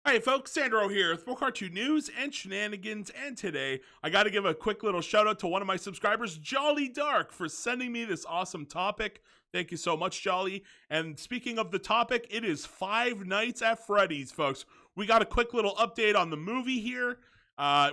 Hey folks, Sandro here with more cartoon news and shenanigans, and today I gotta give a quick little shout out to one of my subscribers, Jolly Dark, for sending me this awesome topic. Thank you so much, Jolly. And speaking of the topic, it is Five Nights at Freddy's, folks. We got a quick little update on the movie here.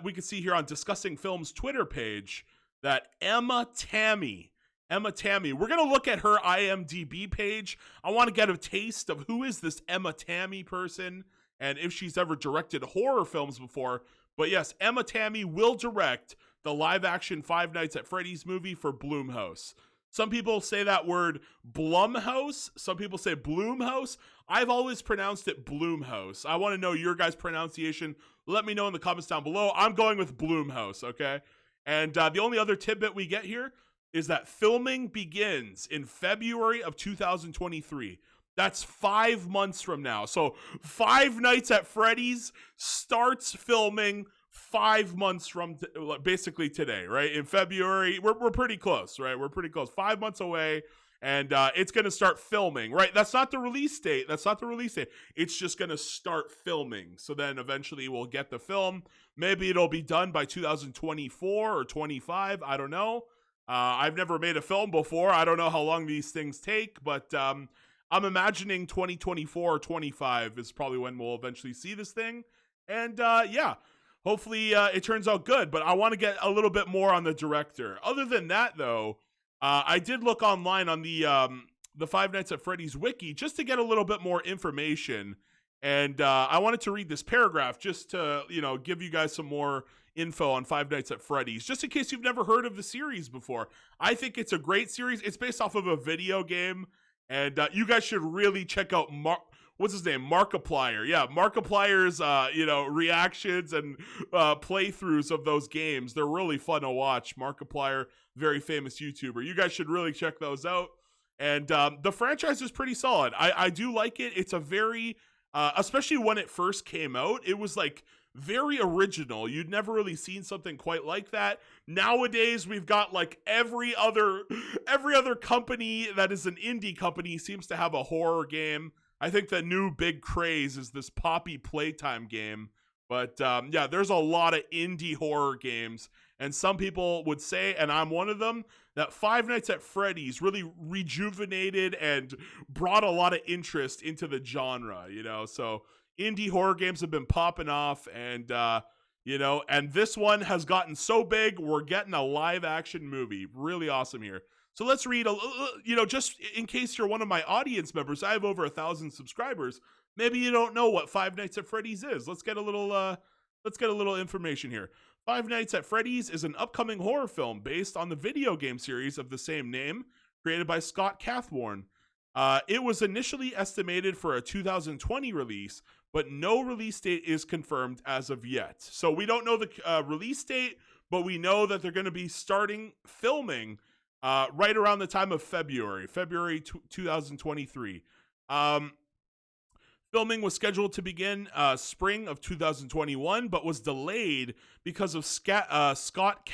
We can see here on Discussing Film's Twitter page that Emma Tammi, we're gonna look at her IMDb page. I want to get a taste of who is this Emma Tammi person, and if she's ever directed horror films before. But yes, Emma Tammi will direct the live-action Five Nights at Freddy's movie for Blumhouse. Some people say that word Blumhouse. Some people say Blumhouse. I've always pronounced it Blumhouse. I want to know your guys' pronunciation. Let me know in the comments down below. I'm going with Blumhouse, okay? And the only other tidbit we get here is that filming begins in February of 2023. That's 5 months from now. So Five Nights at Freddy's starts filming 5 months from basically today, right? In February, we're pretty close, right? We're pretty close. 5 months away, and it's going to start filming, right? That's not the release date. It's just going to start filming. So then eventually we'll get the film. Maybe it'll be done by 2024 or 25. I don't know. I've never made a film before. I don't know how long these things take, but I'm imagining 2024 or 25 is probably when we'll eventually see this thing. And yeah, hopefully it turns out good. But I want to get a little bit more on the director. Other than that, though, I did look online on the Five Nights at Freddy's wiki just to get a little bit more information. And I wanted to read this paragraph just to, give you guys some more info on Five Nights at Freddy's, just in case you've never heard of the series before. I think it's a great series. It's based off of a video game. And you guys should really check out Markiplier. Yeah, Markiplier's reactions and playthroughs of those games. They're really fun to watch. Markiplier, very famous YouTuber. You guys should really check those out. And the franchise is pretty solid. I do like it. It's a very, especially when it first came out, it was like very original. You'd never really seen something quite like that. Nowadays, we've got like every other company that is an indie company seems to have a horror game. I think the new big craze is this Poppy Playtime game. But yeah, there's a lot of indie horror games. And some people would say, and I'm one of them, that Five Nights at Freddy's really rejuvenated and brought a lot of interest into the genre, So indie horror games have been popping off, and and this one has gotten so big, we're getting a live action movie. Really awesome here. So let's read just in case you're one of my audience members, I have over 1,000 subscribers. Maybe you don't know what Five Nights at Freddy's is. Let's get a little information here. Five Nights at Freddy's is an upcoming horror film based on the video game series of the same name, created by Scott Cawthon. It was initially estimated for a 2020 release, but no release date is confirmed as of yet. So we don't know the release date, but we know that they're going to be starting filming right around the time of February 2023. Filming was scheduled to begin spring of 2021, but was delayed because of Scott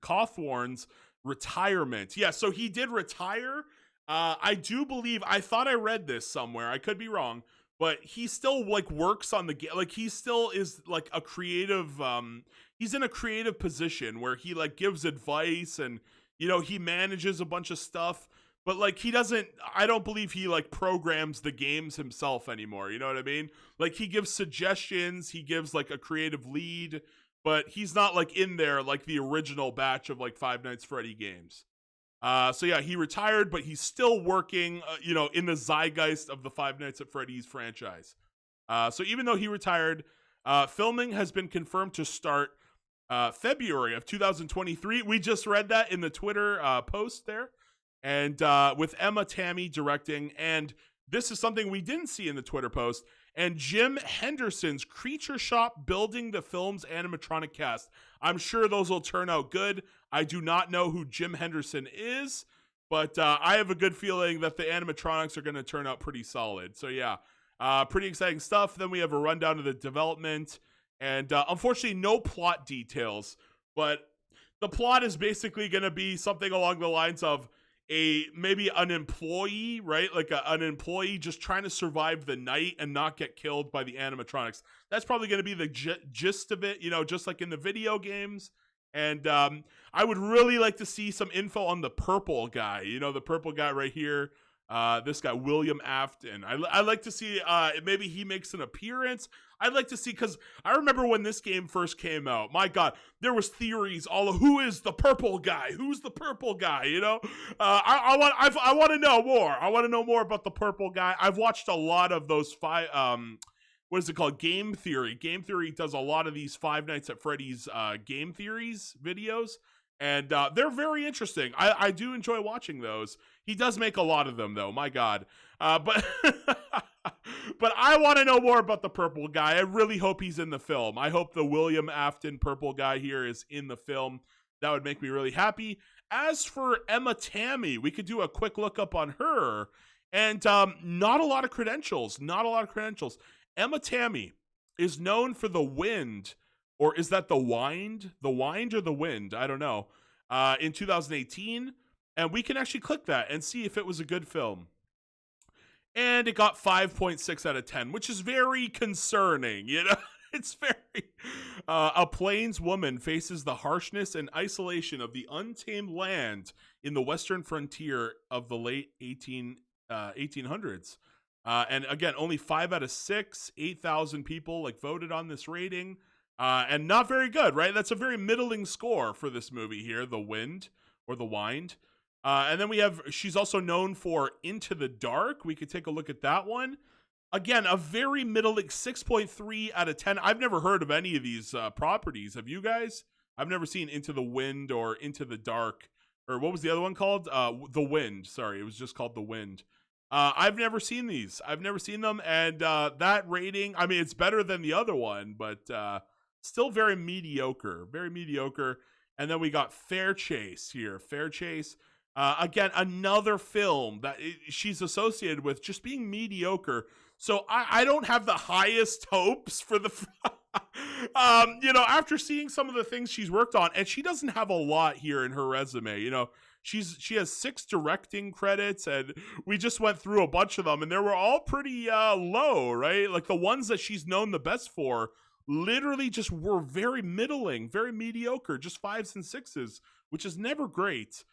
Cawthon's retirement. Yeah, so he did retire. I do believe, I thought I read this somewhere, I could be wrong, but he still like works on the game. Like he still is like a creative, he's in a creative position where he like gives advice and, he manages a bunch of stuff, but like I don't believe he like programs the games himself anymore. You know what I mean? Like he gives suggestions, he gives like a creative lead, but he's not like in there like the original batch of like Five Nights Freddy games. So yeah, he retired, but he's still working, in the zeitgeist of the Five Nights at Freddy's franchise. So even though he retired, filming has been confirmed to start February of 2023. We just read that in the Twitter post there. And with Emma Tammi directing, and this is something we didn't see in the Twitter post, and Jim Henderson's Creature Shop building the film's animatronic cast. I'm sure those will turn out good. I do not know who Jim Henderson is, but I have a good feeling that the animatronics are going to turn out pretty solid. So yeah, pretty exciting stuff. Then we have a rundown of the development, and unfortunately no plot details, but the plot is basically going to be something along the lines of, maybe an employee, right? Like an employee just trying to survive the night and not get killed by the animatronics. That's probably going to be the gist of it, just like in the video games. And I would really like to see some info on the purple guy, the purple guy right here. This guy, William Afton. I'd like to see maybe he makes an appearance. I'd like to see, because I remember when this game first came out, my God, there was theories all of who is the purple guy? Who's the purple guy? I want to know more. I want to know more about the purple guy. I've watched a lot of those what is it called? Game Theory. Game Theory does a lot of these Five Nights at Freddy's game theories videos. And they're very interesting. I do enjoy watching those. He does make a lot of them, though. My God. But but I want to know more about the purple guy. I really hope he's in the film. I hope the William Afton purple guy here is in the film. That would make me really happy. As for Emma Tammi, we could do a quick look up on her. And not a lot of credentials. Not a lot of credentials. Emma Tammi is known for The Wind. Or is that The Wind? The Wind or The Wind? I don't know. In 2018. And we can actually click that and see if it was a good film. And it got 5.6 out of 10, which is very concerning. It's very... a Plains woman faces the harshness and isolation of the untamed land in the western frontier of the late 1800s. And again, only 5 out of 6, 8,000 people voted on this rating. And not very good, right? That's a very middling score for this movie here, The Wind or The Wind. And then she's also known for Into the Dark. We could take a look at that one. Again, a very middling 6.3 out of 10. I've never heard of any of these properties. Have you guys? I've never seen Into the Wind or Into the Dark. Or what was the other one called? The Wind. Sorry, it was just called The Wind. I've never seen these. I've never seen them. And that rating, I mean, it's better than the other one, but still very mediocre. Very mediocre. And then we got Fair Chase here. Fair Chase. Again, another film that she's associated with just being mediocre. So I don't have the highest hopes for the... after seeing some of the things she's worked on, and she doesn't have a lot here in her resume. She has 6 directing credits, and we just went through a bunch of them, and they were all pretty low, right? Like the ones that she's known the best for literally just were very middling, very mediocre, just 5s and 6s, which is never great.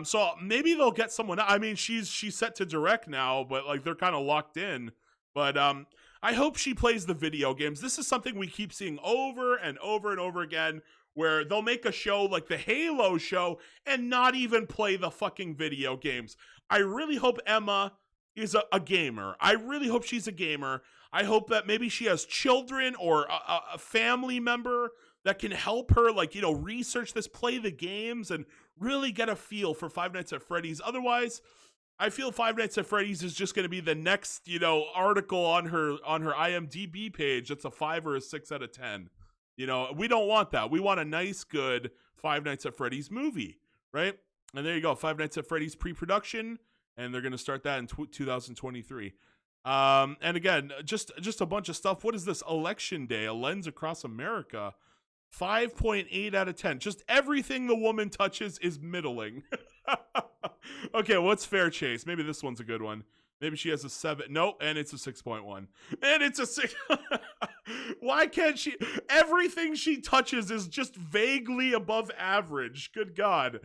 So maybe they'll get someone. I mean, she's set to direct now, but they're kind of locked in. But I hope she plays the video games. This is something we keep seeing over and over and over again, where they'll make a show like the Halo show and not even play the fucking video games. I really hope Emma is a gamer. I really hope she's a gamer. I hope that maybe she has children or a family member that can help her, research this, play the games, and really get a feel for Five Nights at Freddy's. Otherwise, I feel Five Nights at Freddy's is just going to be the next, article on her IMDb page that's a 5 or a 6 out of 10. We don't want that. We want a nice, good Five Nights at Freddy's movie, right? And there you go, Five Nights at Freddy's pre-production, and they're going to start that in 2023. And again, just a bunch of stuff. What is this? Election Day, a lens across America. 5.8 out of 10. Just everything the woman touches is middling. Okay, what's Fair Chase? Maybe this one's a good one. Maybe she has a 7. Nope, and it's a 6.1. And it's a 6. Why can't she? Everything she touches is just vaguely above average. Good God.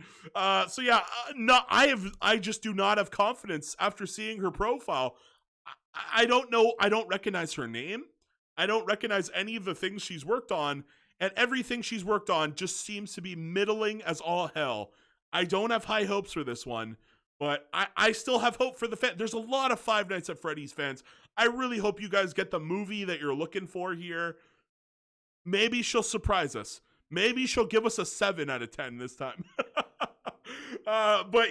So yeah, no, I just do not have confidence after seeing her profile. I don't know. I don't recognize her name. I don't recognize any of the things she's worked on. And everything she's worked on just seems to be middling as all hell. I don't have high hopes for this one, but I still have hope for the fan. There's a lot of Five Nights at Freddy's fans. I really hope you guys get the movie that you're looking for here. Maybe she'll surprise us. Maybe she'll give us a 7 out of 10 this time. But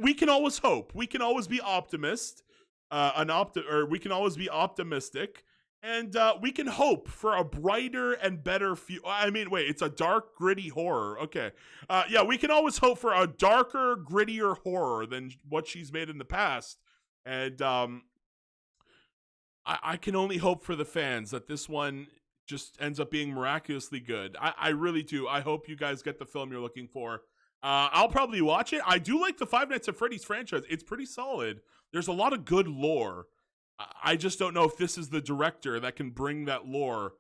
we can always hope. We can always be optimist. We can always be optimistic. And we can hope for a brighter and better future. I mean, wait, it's a dark, gritty horror. Okay. Yeah, we can always hope for a darker, grittier horror than what she's made in the past. And I can only hope for the fans that this one just ends up being miraculously good. I really do. I hope you guys get the film you're looking for. I'll probably watch it. I do like the Five Nights at Freddy's franchise. It's pretty solid. There's a lot of good lore. I just don't know if this is the director that can bring that lore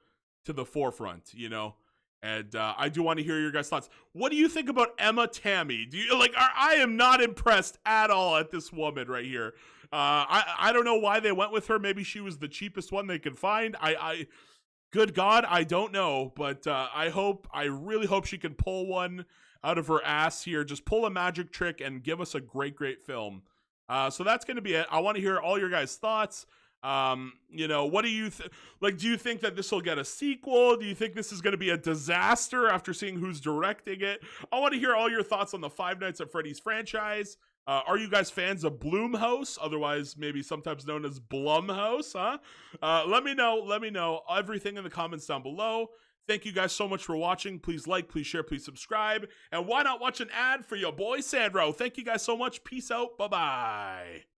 to the forefront, you know? And I do want to hear your guys' thoughts. What do you think about Emma Tammi? Do you like? I am not impressed at all at this woman right here. I don't know why they went with her. Maybe she was the cheapest one they could find. Good God, I don't know. But I really hope she can pull one out of her ass here. Just pull a magic trick and give us a great film. So that's going to be it. I want to hear all your guys' thoughts. You know, what do you like? Do you think that this will get a sequel? Do you think this is going to be a disaster after seeing who's directing it? I want to hear all your thoughts on the Five Nights at Freddy's franchise. Are you guys fans of Blumhouse, otherwise maybe sometimes known as Blumhouse? Huh? Let me know. Let me know everything in the comments down below. Thank you guys so much for watching. Please like, please share, please subscribe. And why not watch an ad for your boy Sandro? Thank you guys so much. Peace out. Bye-bye.